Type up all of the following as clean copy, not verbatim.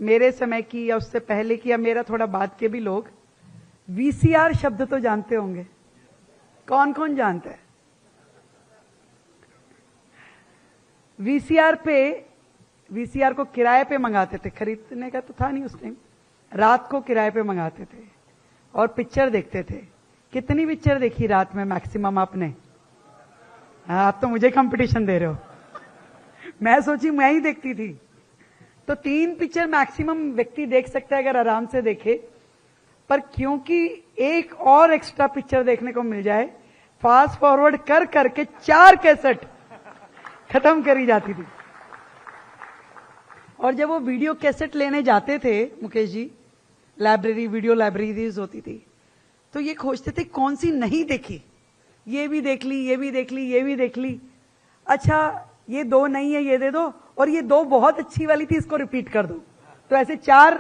मेरे समय की या उससे पहले की या मेरा थोड़ा बाद के भी लोग वीसीआर शब्द तो जानते होंगे। कौन कौन जानता है? वीसीआर को किराए पे मंगाते थे, खरीदने का तो था नहीं उस टाइम। रात को किराए पे मंगाते थे और पिक्चर देखते थे। कितनी पिक्चर देखी रात में मैक्सिमम आपने? हाँ, आप तो मुझे कंपटीशन दे रहे हो। मैं सोची मैं ही देखती थी। तो 3 पिक्चर मैक्सिमम व्यक्ति देख सकता है अगर आराम से देखे, पर क्योंकि एक और एक्स्ट्रा पिक्चर देखने को मिल जाए, फास्ट फॉरवर्ड कर करके 4 कैसेट खत्म करी जाती थी। और जब वो वीडियो कैसेट लेने जाते थे Mukesh ji, library, video libraries होती थी, तो ये खोजते थे कौन सी नहीं देखी। ये भी देख ली, ये भी देख ली, ये भी देख ली। अच्छा, ये 2 नहीं है, ये दे दो, और ये 2 बहुत अच्छी वाली थी, इसको रिपीट कर दो। तो ऐसे 4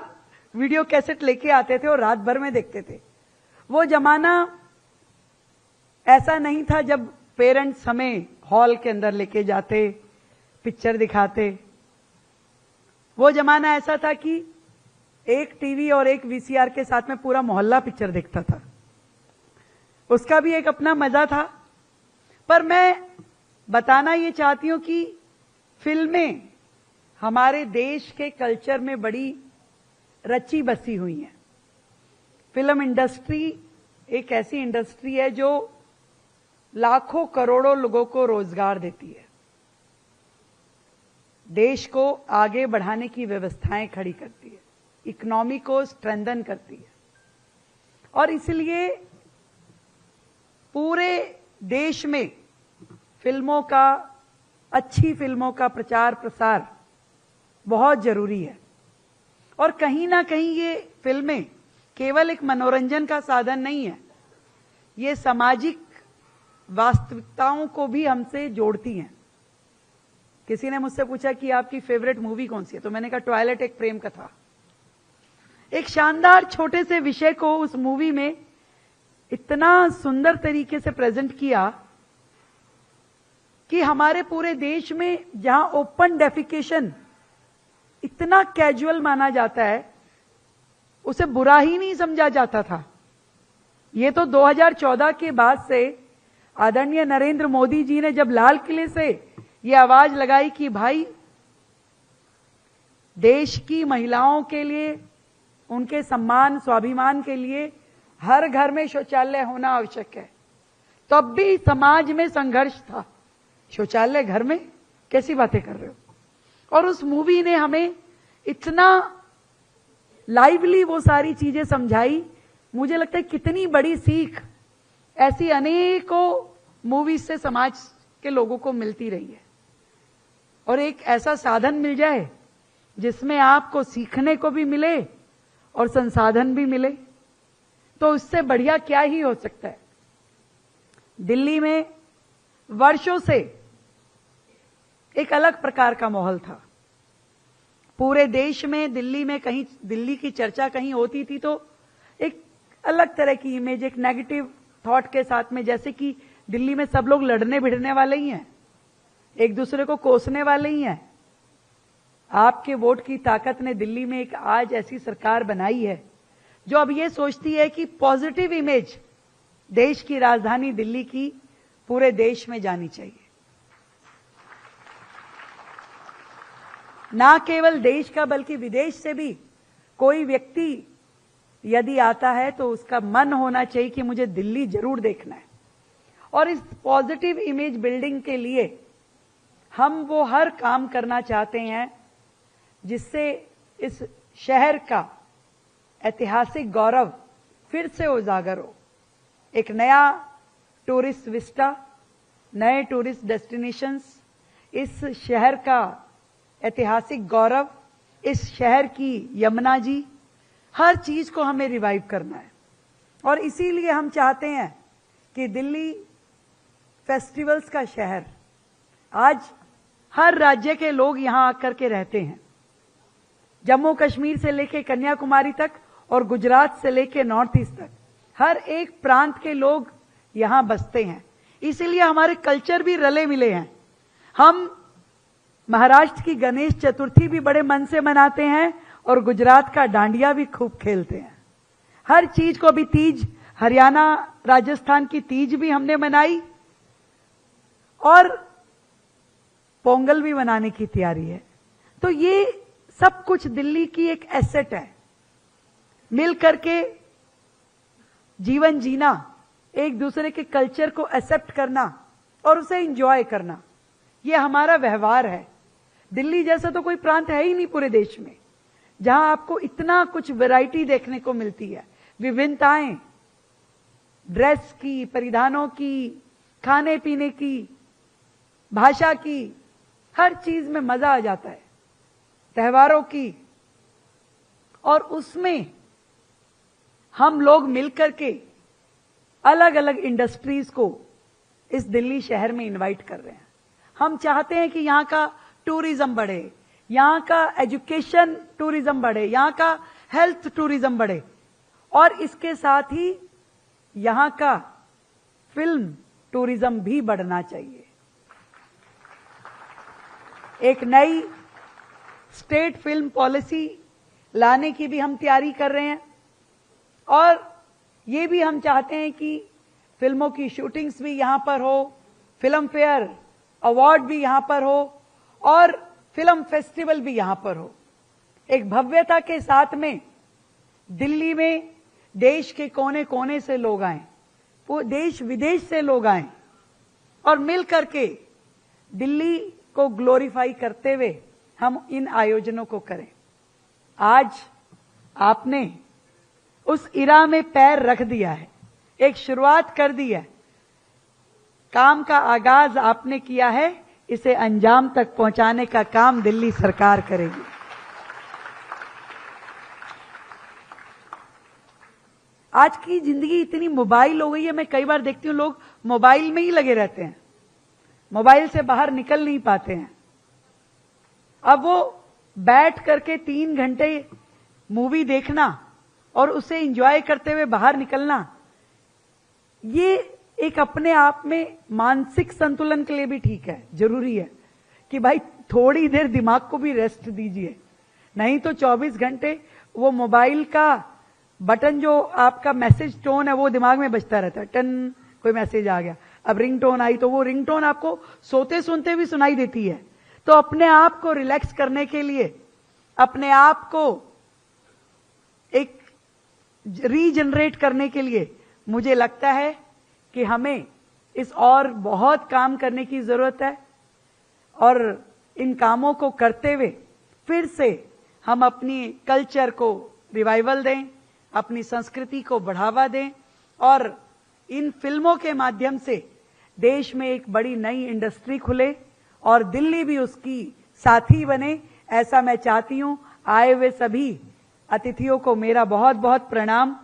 वीडियो कैसेट लेके आते थे और रात भर में देखते थे। वो जमाना ऐसा नहीं था जब पेरेंट्स हमें हॉल के अंदर लेके जाते, पिक्चर दिखाते। वो जमाना ऐसा था कि एक टीवी और एक वीसीआर के साथ में पूरा मोहल्ला पिक्चर देखता था। उसका भी एक अपना मजा था। पर मैं बताना ये चाहती हूं कि फिल्में हमारे देश के कल्चर में बड़ी रची बसी हुई हैं। फिल्म इंडस्ट्री एक ऐसी इंडस्ट्री है जो लाखों करोड़ों लोगों को रोजगार देती है, देश को आगे बढ़ाने की व्यवस्थाएं खड़ी करती है, इकोनॉमी को स्ट्रेंथन करती है। और इसलिए पूरे देश में फिल्मों का, अच्छी फिल्मों का प्रचार प्रसार बहुत जरूरी है। और कहीं ना कहीं ये फिल्में केवल एक मनोरंजन का साधन नहीं है, ये सामाजिक वास्तविकताओं को भी हमसे जोड़ती हैं। किसी ने मुझसे पूछा कि आपकी फेवरेट मूवी कौन सी है, तो मैंने कहा ट्वाइलाइट एक प्रेम कथा। एक शानदार छोटे से विषय को उस मूवी में इतना सुंदर तरीके से प्रेजेंट किया कि हमारे पूरे देश में जहां ओपन डेफिकेशन इतना कैजुअल माना जाता है, उसे बुरा ही नहीं समझा जाता था। ये तो 2014 के बाद से आदरणीय नरेंद्र मोदी जी ने जब लाल किले से ये आवाज लगाई कि भाई देश की महिलाओं के लिए, उनके सम्मान स्वाभिमान के लिए हर घर में शौचालय होना आवश्यक है, तब भी समाज में संघर्ष था। शौचालय घर में, कैसी बातें कर रहे हो? और उस मूवी ने हमें इतना लाइवली वो सारी चीजें समझाई। मुझे लगता है कितनी बड़ी सीख ऐसी अनेकों मूवीज से समाज के लोगों को मिलती रही है। और एक ऐसा साधन मिल जाए जिसमें आपको सीखने को भी मिले और संसाधन भी मिले, तो उससे बढ़िया क्या ही हो सकता है। दिल्ली में वर्षों से एक अलग प्रकार का माहौल था। पूरे देश में दिल्ली में कहीं दिल्ली की चर्चा कहीं होती थी तो एक अलग तरह की इमेज, एक नेगेटिव थॉट के साथ में, जैसे कि दिल्ली में सब लोग लड़ने भिड़ने वाले ही हैं, एक दूसरे को कोसने वाले ही हैं। आपके वोट की ताकत ने दिल्ली में एक आज ऐसी सरकार बनाई है जो अब ये सोचती है कि पॉजिटिव इमेज देश की राजधानी दिल्ली की पूरे देश में जानी चाहिए। ना केवल देश का बल्कि विदेश से भी कोई व्यक्ति यदि आता है तो उसका मन होना चाहिए कि मुझे दिल्ली जरूर देखना है। और इस पॉजिटिव इमेज बिल्डिंग के लिए हम वो हर काम करना चाहते हैं जिससे इस शहर का ऐतिहासिक गौरव फिर से उजागर हो। एक नया टूरिस्ट विस्टा, नए टूरिस्ट डेस्टिनेशंस, इस शहर का ऐतिहासिक गौरव, इस शहर की यमुना जी, हर चीज को हमें रिवाइव करना है। और इसीलिए हम चाहते हैं कि दिल्ली फेस्टिवल्स का शहर, आज हर राज्य के लोग यहां आकर के रहते हैं। जम्मू कश्मीर से लेकर कन्याकुमारी तक और गुजरात से लेकर नॉर्थ ईस्ट तक हर एक प्रांत के लोग यहां बसते हैं। इसीलिए हमारे कल्चर भी रले मिले हैं। हम महाराष्ट्र की गणेश चतुर्थी भी बड़े मन से मनाते हैं और गुजरात का डांडिया भी खूब खेलते हैं। हर चीज को भी तीज, हरियाणा राजस्थान की तीज भी हमने मनाई और पोंगल भी मनाने की तैयारी है। तो ये सब कुछ दिल्ली की एक एसेट है। मिल करके जीवन जीना, एक दूसरे के कल्चर को एक्सेप्ट करना और उसे एंजॉय करना, ये हमारा व्यवहार है। दिल्ली जैसा तो कोई प्रांत है ही नहीं पूरे देश में जहां आपको इतना कुछ वैरायटी देखने को मिलती है। विभिन्नताएं, ड्रेस की, परिधानों की, खाने पीने की, भाषा की, हर चीज में मजा आ जाता है, त्योहारों की। और उसमें हम लोग मिलकर के अलग अलग इंडस्ट्रीज को इस दिल्ली शहर में इनवाइट कर रहे हैं। हम चाहते हैं कि यहां का टूरिज्म बढ़े, यहां का एजुकेशन टूरिज्म बढ़े, यहां का हेल्थ टूरिज्म बढ़े और इसके साथ ही यहां का फिल्म टूरिज्म भी बढ़ना चाहिए। एक नई स्टेट फिल्म पॉलिसी लाने की भी हम तैयारी कर रहे हैं और ये भी हम चाहते हैं कि फिल्मों की शूटिंग्स भी यहां पर हो, फिल्म फेयर अवार्ड भी यहां पर हो और फिल्म फेस्टिवल भी यहां पर हो। एक भव्यता के साथ में दिल्ली में देश के कोने कोने से लोग आए, वो देश विदेश से लोग आए और मिल करके दिल्ली को ग्लोरीफाई करते हुए हम इन आयोजनों को करें। आज आपने उस इरा में पैर रख दिया है, एक शुरुआत कर दी है, काम का आगाज आपने किया है, इसे अंजाम तक पहुंचाने का काम दिल्ली सरकार करेगी। आज की जिंदगी इतनी मोबाइल हो गई है, मैं कई बार देखती हूं लोग मोबाइल में ही लगे रहते हैं, मोबाइल से बाहर निकल नहीं पाते हैं। अब वो बैठ करके 3 घंटे मूवी देखना और उसे एंजॉय करते हुए बाहर निकलना, ये एक अपने आप में मानसिक संतुलन के लिए भी ठीक है, जरूरी है कि भाई थोड़ी देर दिमाग को भी रेस्ट दीजिए। नहीं तो 24 घंटे वो मोबाइल का बटन, जो आपका मैसेज टोन है, वो दिमाग में बजता रहता है। टन, कोई मैसेज आ गया, अब रिंग टोन आई तो वो रिंग टोन आपको सोते सुनते भी सुनाई देती है। तो अपने आप को रिलैक्स करने के लिए, अपने आप को एक रीजनरेट करने के लिए मुझे लगता है कि हमें इस और बहुत काम करने की जरूरत है और इन कामों को करते हुए फिर से हम अपनी कल्चर को रिवाइवल दें, अपनी संस्कृति को बढ़ावा दें और इन फिल्मों के माध्यम से देश में एक बड़ी नई इंडस्ट्री खुले और दिल्ली भी उसकी साथी बने, ऐसा मैं चाहती हूं। आए हुए सभी अतिथियों को मेरा बहुत बहुत प्रणाम।